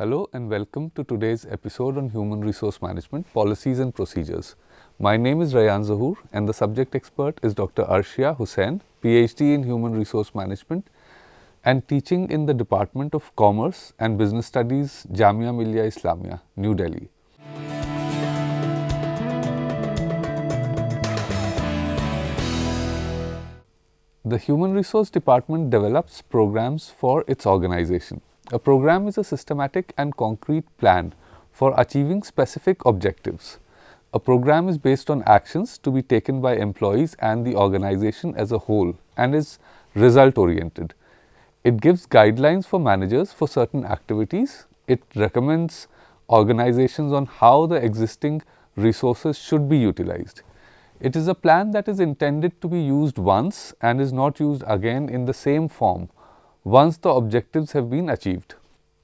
Hello and welcome to today's episode on Human Resource Management, Policies and Procedures. My name is Rayan Zahoor and the subject expert is Dr. Arshia Hussain, PhD in Human Resource Management and teaching in the Department of Commerce and Business Studies, Jamia Millia Islamia, New Delhi. The Human Resource Department develops programs for its organization. A program is a systematic and concrete plan for achieving specific objectives. A program is based on actions to be taken by employees and the organization as a whole and is result oriented. It gives guidelines for managers for certain activities. It recommends organizations on how the existing resources should be utilized. It is a plan that is intended to be used once and is not used again in the same form once the objectives have been achieved.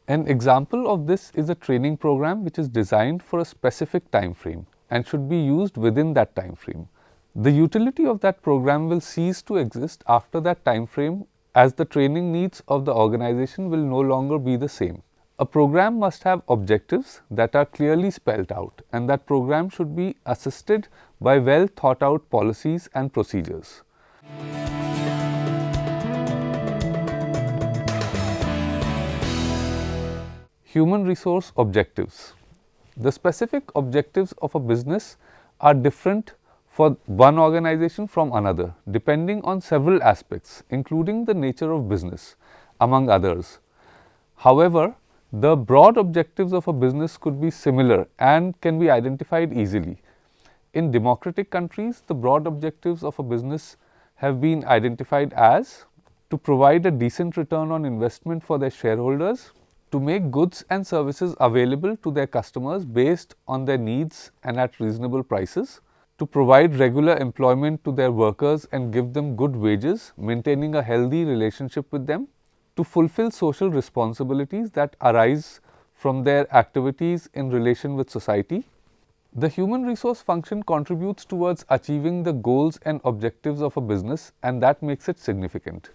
An example of this is a training program which is designed for a specific time frame and should be used within that time frame. The utility of that program will cease to exist after that time frame as the training needs of the organization will no longer be the same. A program must have objectives that are clearly spelled out, and that program should be assisted by well thought out policies and procedures. Human resource objectives. The specific objectives of a business are different for one organization from another, depending on several aspects, including the nature of business, among others. However, the broad objectives of a business could be similar and can be identified easily. In democratic countries, the broad objectives of a business have been identified as to provide a decent return on investment for their shareholders, to make goods and services available to their customers based on their needs and at reasonable prices, to provide regular employment to their workers and give them good wages, maintaining a healthy relationship with them, to fulfill social responsibilities that arise from their activities in relation with society. The human resource function contributes towards achieving the goals and objectives of a business, and that makes it significant.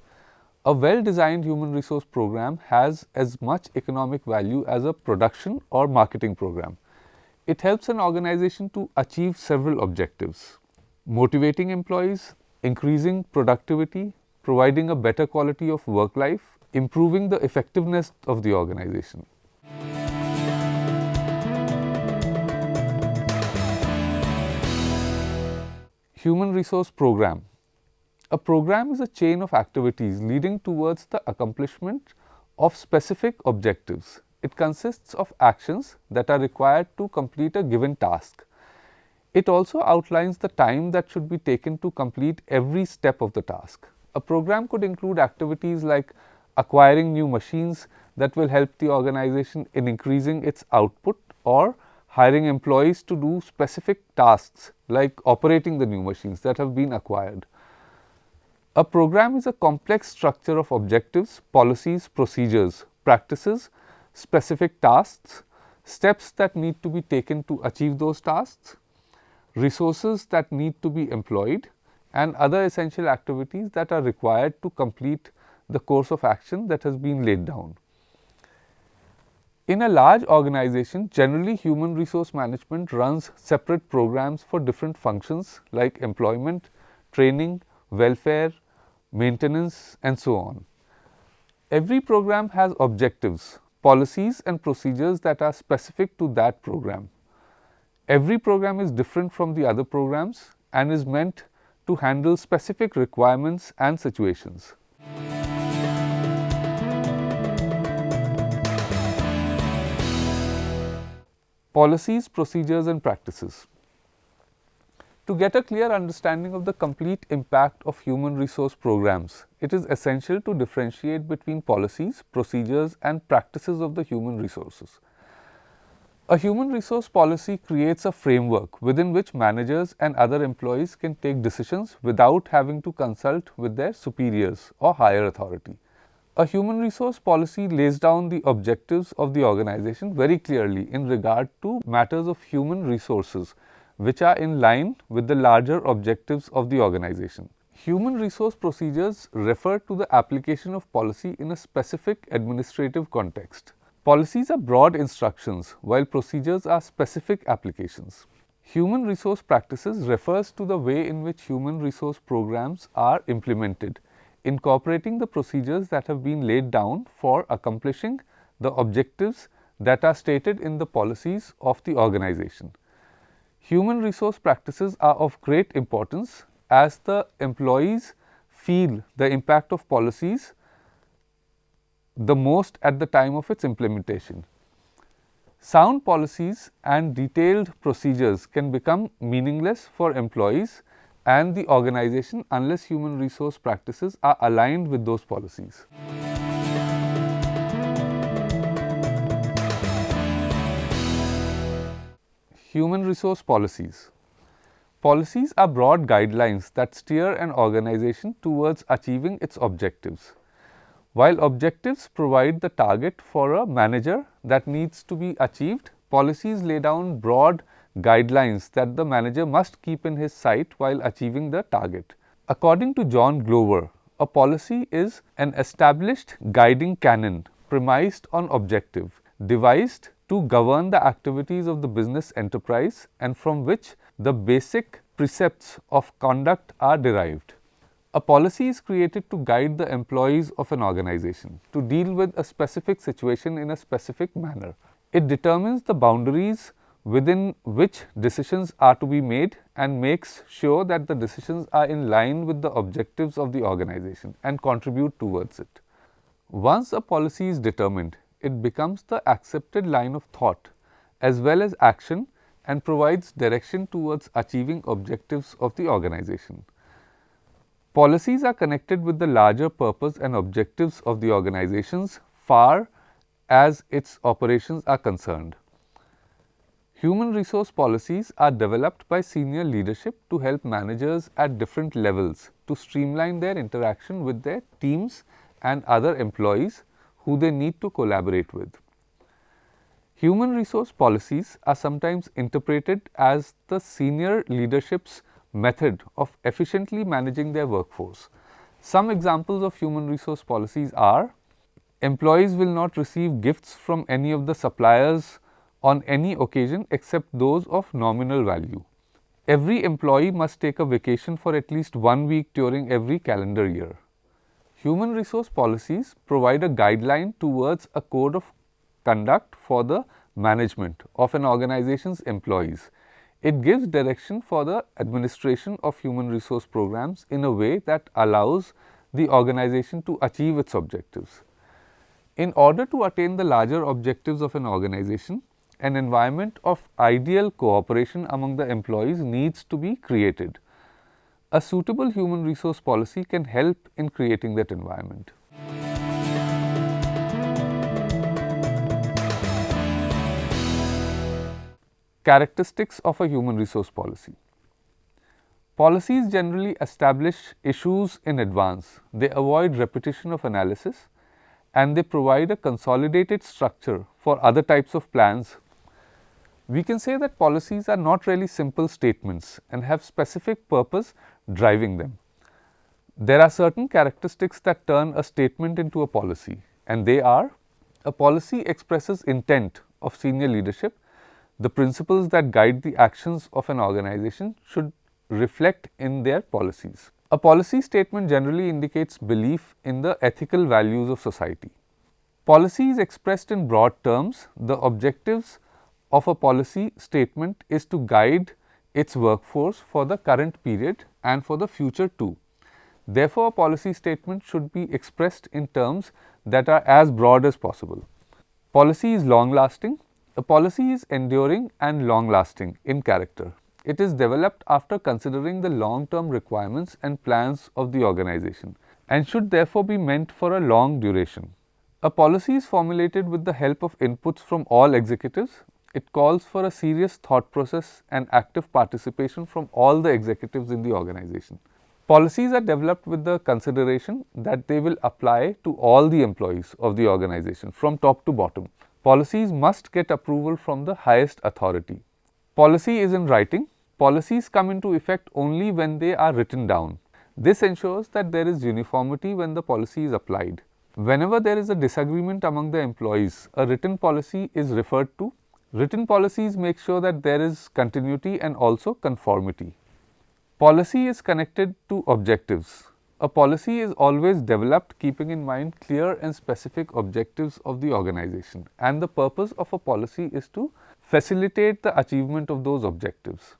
A well-designed human resource program has as much economic value as a production or marketing program. It helps an organization to achieve several objectives: motivating employees, increasing productivity, providing a better quality of work life, improving the effectiveness of the organization. Human resource program. A program is a chain of activities leading towards the accomplishment of specific objectives. It consists of actions that are required to complete a given task. It also outlines the time that should be taken to complete every step of the task. A program could include activities like acquiring new machines that will help the organization in increasing its output, or hiring employees to do specific tasks like operating the new machines that have been acquired. A program is a complex structure of objectives, policies, procedures, practices, specific tasks, steps that need to be taken to achieve those tasks, resources that need to be employed, and other essential activities that are required to complete the course of action that has been laid down. In a large organization, generally human resource management runs separate programs for different functions like employment, training, welfare, maintenance, and so on. Every program has objectives, policies and procedures that are specific to that program. Every program is different from the other programs and is meant to handle specific requirements and situations. Policies, procedures and practices. To get a clear understanding of the complete impact of human resource programs, it is essential to differentiate between policies, procedures and practices of the human resources. A human resource policy creates a framework within which managers and other employees can take decisions without having to consult with their superiors or higher authority. A human resource policy lays down the objectives of the organization very clearly in regard to matters of human resources, which are in line with the larger objectives of the organization. Human resource procedures refer to the application of policy in a specific administrative context. Policies are broad instructions, while procedures are specific applications. Human resource practices refers to the way in which human resource programs are implemented, incorporating the procedures that have been laid down for accomplishing the objectives that are stated in the policies of the organization. Human resource practices are of great importance as the employees feel the impact of policies the most at the time of its implementation. Sound policies and detailed procedures can become meaningless for employees and the organization unless human resource practices are aligned with those policies. Human resource policies. Policies are broad guidelines that steer an organization towards achieving its objectives. While objectives provide the target for a manager that needs to be achieved, policies lay down broad guidelines that the manager must keep in his sight while achieving the target. According to John Glover, a policy is an established guiding canon premised on objective, devised to govern the activities of the business enterprise and from which the basic precepts of conduct are derived. A policy is created to guide the employees of an organization to deal with a specific situation in a specific manner. It determines the boundaries within which decisions are to be made and makes sure that the decisions are in line with the objectives of the organization and contribute towards it. Once a policy is determined, it becomes the accepted line of thought as well as action and provides direction towards achieving objectives of the organization. Policies are connected with the larger purpose and objectives of the organizations far as its operations are concerned. Human resource policies are developed by senior leadership to help managers at different levels to streamline their interaction with their teams and other employees who they need to collaborate with. Human resource policies are sometimes interpreted as the senior leadership's method of efficiently managing their workforce. Some examples of human resource policies are: employees will not receive gifts from any of the suppliers on any occasion except those of nominal value. Every employee must take a vacation for at least 1 week during every calendar year. Human resource policies provide a guideline towards a code of conduct for the management of an organization's employees. It gives direction for the administration of human resource programs in a way that allows the organization to achieve its objectives. In order to attain the larger objectives of an organization, an environment of ideal cooperation among the employees needs to be created. A suitable human resource policy can help in creating that environment. Characteristics of a human resource policy. Policies generally establish issues in advance. They avoid repetition of analysis and they provide a consolidated structure for other types of plans. We can say that policies are not really simple statements and have specific purpose driving them. There are certain characteristics that turn a statement into a policy, and they are: a policy expresses intent of senior leadership. The principles that guide the actions of an organization should reflect in their policies. A policy statement generally indicates belief in the ethical values of society. Policy is expressed in broad terms. The objectives of a policy statement is to guide its workforce for the current period and for the future too. Therefore, a policy statement should be expressed in terms that are as broad as possible. Policy is long lasting. A policy is enduring and long lasting in character. It is developed after considering the long term requirements and plans of the organization and should therefore be meant for a long duration. A policy is formulated with the help of inputs from all executives. It calls for a serious thought process and active participation from all the executives in the organization. Policies are developed with the consideration that they will apply to all the employees of the organization from top to bottom. Policies must get approval from the highest authority. Policy is in writing. Policies come into effect only when they are written down. This ensures that there is uniformity when the policy is applied. Whenever there is a disagreement among the employees, a written policy is referred to. Written policies make sure that there is continuity and also conformity. Policy is connected to objectives. A policy is always developed keeping in mind clear and specific objectives of the organization, and the purpose of a policy is to facilitate the achievement of those objectives.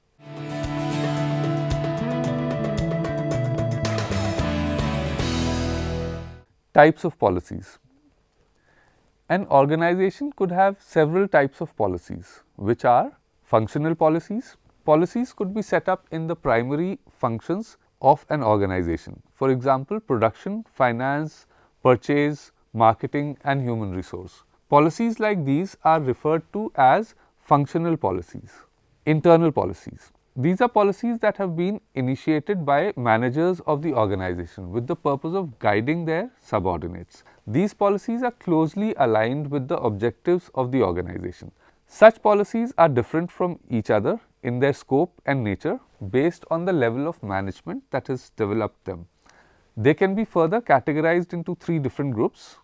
Types of policies. An organization could have several types of policies, which are functional policies. Policies could be set up in the primary functions of an organization. For example, production, finance, purchase, marketing and human resource. Policies like these are referred to as functional policies. Internal policies. These are policies that have been initiated by managers of the organization with the purpose of guiding their subordinates. These policies are closely aligned with the objectives of the organization. Such policies are different from each other in their scope and nature based on the level of management that has developed them. They can be further categorized into three different groups.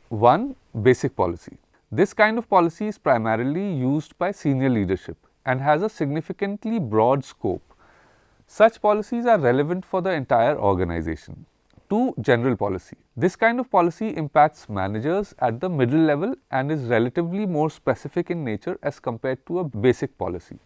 1. Basic policy. This kind of policy is primarily used by senior leadership and has a significantly broad scope. Such policies are relevant for the entire organization. 2. General policy. This kind of policy impacts managers at the middle level and is relatively more specific in nature as compared to a basic policy.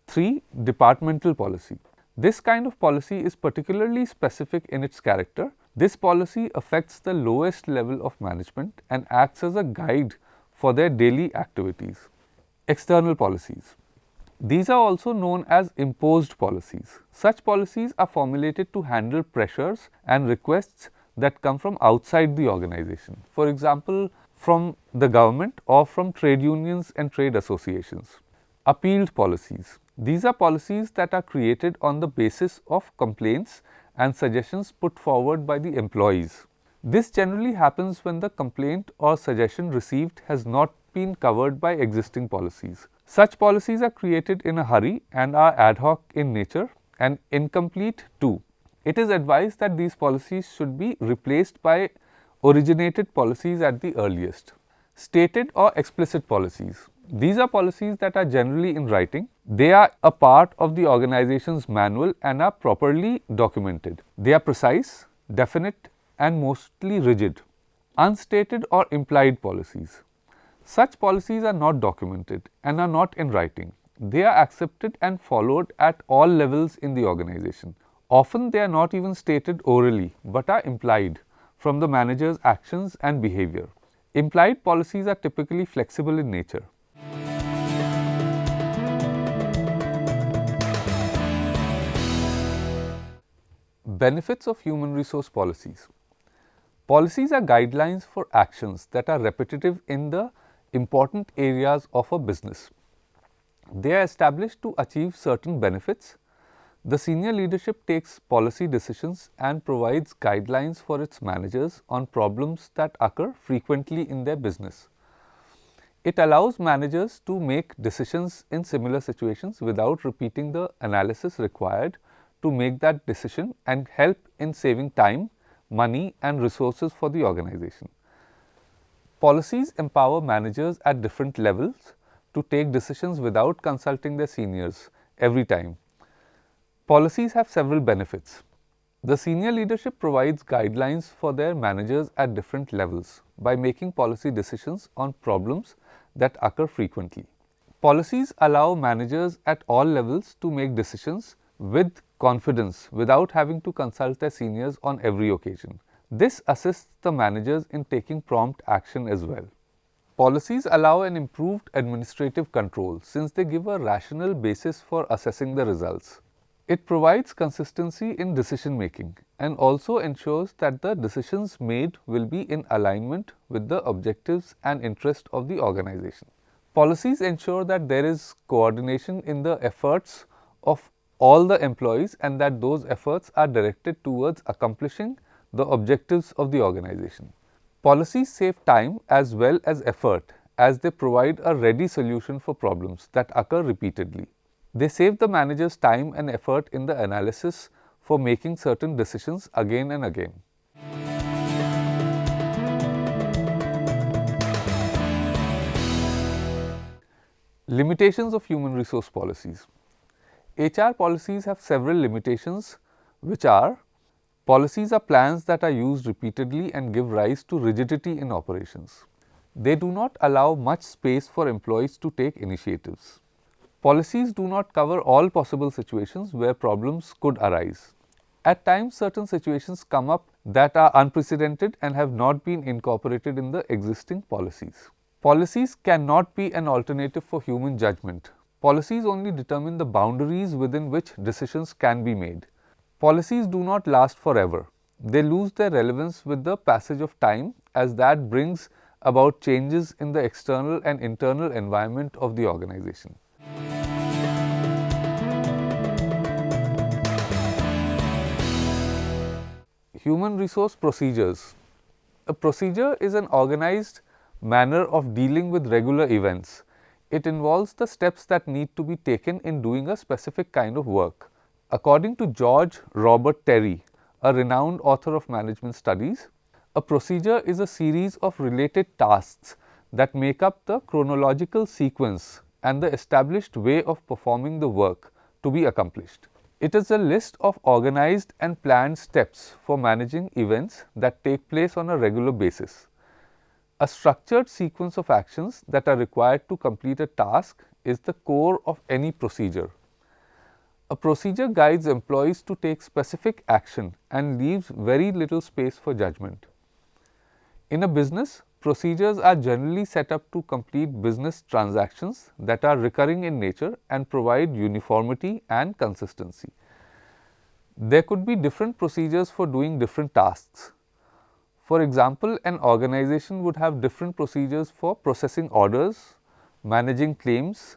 3. Departmental policy. This kind of policy is particularly specific in its character. This policy affects the lowest level of management and acts as a guide for their daily activities. External policies. These are also known as imposed policies. Such policies are formulated to handle pressures and requests that come from outside the organization. For example, from the government or from trade unions and trade associations. Appealed policies. These are policies that are created on the basis of complaints and suggestions put forward by the employees. This generally happens when the complaint or suggestion received has not been covered by existing policies. Such policies are created in a hurry and are ad hoc in nature and incomplete too. It is advised that these policies should be replaced by originated policies at the earliest. Stated or explicit policies. These are policies that are generally in writing. They are a part of the organization's manual and are properly documented. They are precise, definite and mostly rigid. Unstated or implied policies. Such policies are not documented and are not in writing. They are accepted and followed at all levels in the organization. Often they are not even stated orally but are implied from the manager's actions and behavior. Implied policies are typically flexible in nature. Benefits of human resource policies. Policies are guidelines for actions that are repetitive in the important areas of a business. They are established to achieve certain benefits. The senior leadership takes policy decisions and provides guidelines for its managers on problems that occur frequently in their business. It allows managers to make decisions in similar situations without repeating the analysis required to make that decision and help in saving time, money and resources for the organization. Policies empower managers at different levels to take decisions without consulting their seniors every time. Policies have several benefits. The senior leadership provides guidelines for their managers at different levels by making policy decisions on problems that occur frequently. Policies allow managers at all levels to make decisions with confidence without having to consult their seniors on every occasion. This assists the managers in taking prompt action as well. Policies allow an improved administrative control since they give a rational basis for assessing the results. It provides consistency in decision making and also ensures that the decisions made will be in alignment with the objectives and interest of the organization. Policies ensure that there is coordination in the efforts of all the employees and that those efforts are directed towards accomplishing the objectives of the organization. Policies save time as well as effort as they provide a ready solution for problems that occur repeatedly. They save the managers time and effort in the analysis for making certain decisions again and again. Limitations of human resource policies. HR policies have several limitations, which are: policies are plans that are used repeatedly and give rise to rigidity in operations. They do not allow much space for employees to take initiatives. Policies do not cover all possible situations where problems could arise. At times, certain situations come up that are unprecedented and have not been incorporated in the existing policies. Policies cannot be an alternative for human judgment. Policies only determine the boundaries within which decisions can be made. Policies do not last forever. They lose their relevance with the passage of time, as that brings about changes in the external and internal environment of the organization. Human resource procedures. A procedure is an organized manner of dealing with regular events. It involves the steps that need to be taken in doing a specific kind of work. According to George Robert Terry, a renowned author of management studies, a procedure is a series of related tasks that make up the chronological sequence and the established way of performing the work to be accomplished. It is a list of organized and planned steps for managing events that take place on a regular basis. A structured sequence of actions that are required to complete a task is the core of any procedure. A procedure guides employees to take specific action and leaves very little space for judgment. In a business, procedures are generally set up to complete business transactions that are recurring in nature and provide uniformity and consistency. There could be different procedures for doing different tasks. For example, an organization would have different procedures for processing orders, managing claims,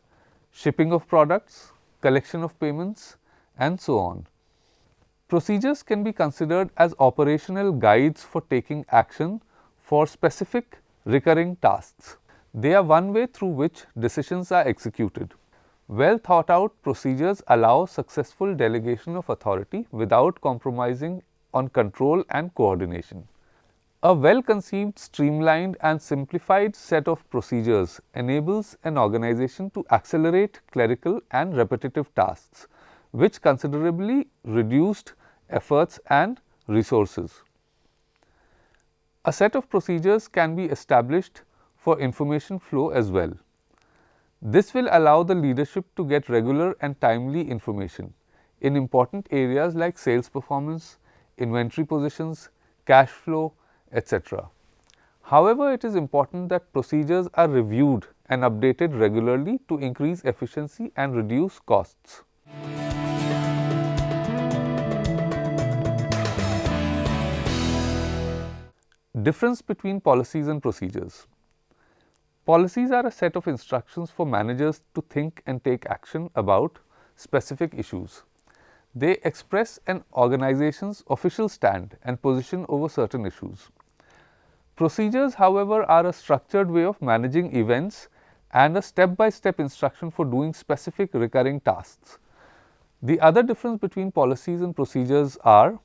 shipping of products, collection of payments, and so on. Procedures can be considered as operational guides for taking action for specific recurring tasks. They are one way through which decisions are executed. Well thought out procedures allow successful delegation of authority without compromising on control and coordination. A well conceived, streamlined and simplified set of procedures enables an organization to accelerate clerical and repetitive tasks, which considerably reduced efforts and resources. A set of procedures can be established for information flow as well. This will allow the leadership to get regular and timely information in important areas like sales performance, inventory positions, cash flow, etc. However, it is important that procedures are reviewed and updated regularly to increase efficiency and reduce costs. Difference between policies and procedures. Policies are a set of instructions for managers to think and take action about specific issues. They express an organization's official stand and position over certain issues. Procedures, however, are a structured way of managing events and a step-by-step instruction for doing specific recurring tasks. The other difference between policies and procedures are: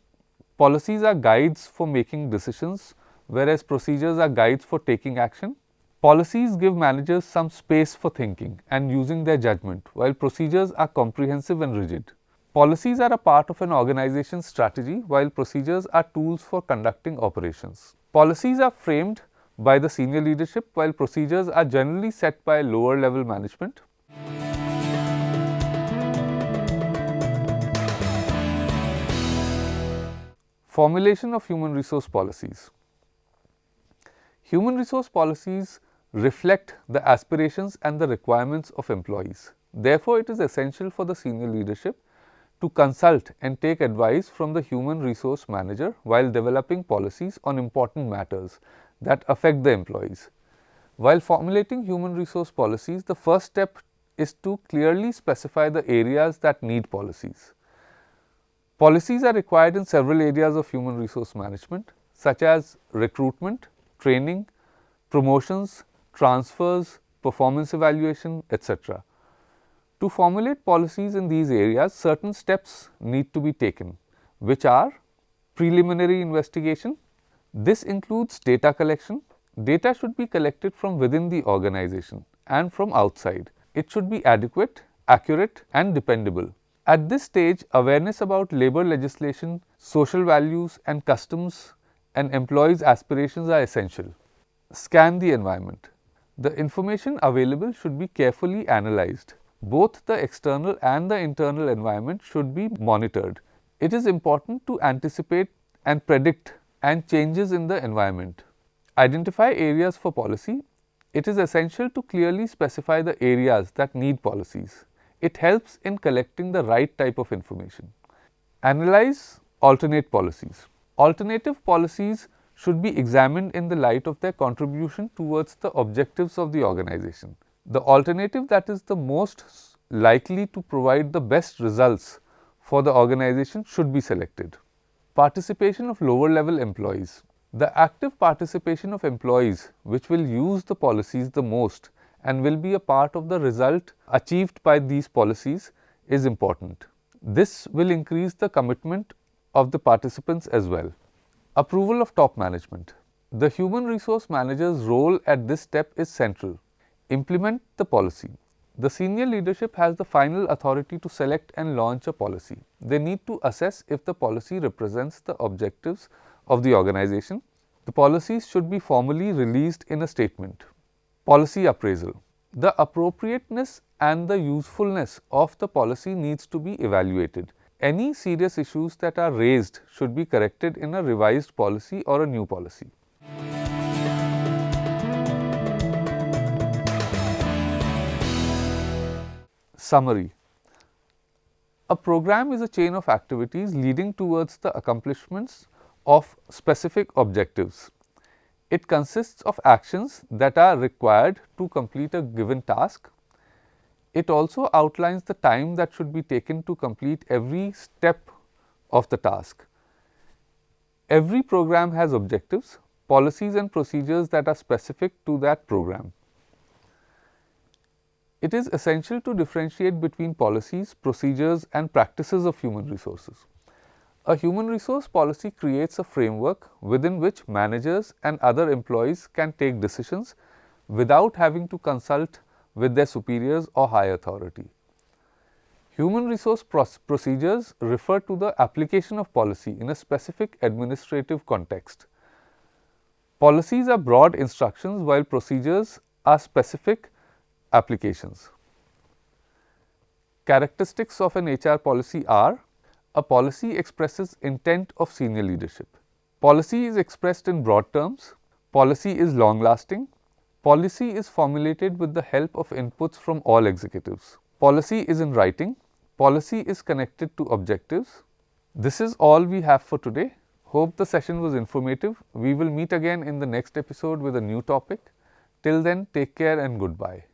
policies are guides for making decisions, whereas procedures are guides for taking action. Policies give managers some space for thinking and using their judgment, while procedures are comprehensive and rigid. Policies are a part of an organization's strategy, while procedures are tools for conducting operations. Policies are framed by the senior leadership, while procedures are generally set by lower level management. Formulation of human resource policies. Human resource policies reflect the aspirations and the requirements of employees. Therefore, it is essential for the senior leadership to consult and take advice from the human resource manager while developing policies on important matters that affect the employees. While formulating human resource policies, the first step is to clearly specify the areas that need policies. Policies are required in several areas of human resource management, such as recruitment, training, promotions, transfers, performance evaluation, etc. To formulate policies in these areas, certain steps need to be taken, which are preliminary investigation. This includes data collection. Data should be collected from within the organization and from outside. It should be adequate, accurate, and dependable. At this stage, awareness about labor legislation, social values, and customs and employees' aspirations are essential. Scan the environment. The information available should be carefully analyzed. Both the external and the internal environment should be monitored. It is important to anticipate and predict and changes in the environment. Identify areas for policy. It is essential to clearly specify the areas that need policies. It helps in collecting the right type of information. Analyze alternate policies. Alternative policies should be examined in the light of their contribution towards the objectives of the organization. The alternative that is the most likely to provide the best results for the organization should be selected. Participation of lower level employees. The active participation of employees which will use the policies the most and will be a part of the result achieved by these policies is important. This will increase the commitment of the participants as well. Approval of top management. The human resource manager's role at this step is central. Implement the policy. The senior leadership has the final authority to select and launch a policy. They need to assess if the policy represents the objectives of the organization. The policies should be formally released in a statement. Policy appraisal. The appropriateness and the usefulness of the policy needs to be evaluated. Any serious issues that are raised should be corrected in a revised policy or a new policy. Summary. A program is a chain of activities leading towards the accomplishments of specific objectives. It consists of actions that are required to complete a given task. It also outlines the time that should be taken to complete every step of the task. Every program has objectives, policies and procedures that are specific to that program. It is essential to differentiate between policies, procedures and practices of human resources. A human resource policy creates a framework within which managers and other employees can take decisions without having to consult with their superiors or high authority. Human resource procedures refer to the application of policy in a specific administrative context. Policies are broad instructions while procedures are specific applications. Characteristics of an HR policy are: a policy expresses intent of senior leadership. Policy is expressed in broad terms. Policy is long lasting. Policy is formulated with the help of inputs from all executives. Policy is in writing. Policy is connected to objectives. This is all we have for today. Hope the session was informative. We will meet again in the next episode with a new topic. Till then, take care and goodbye.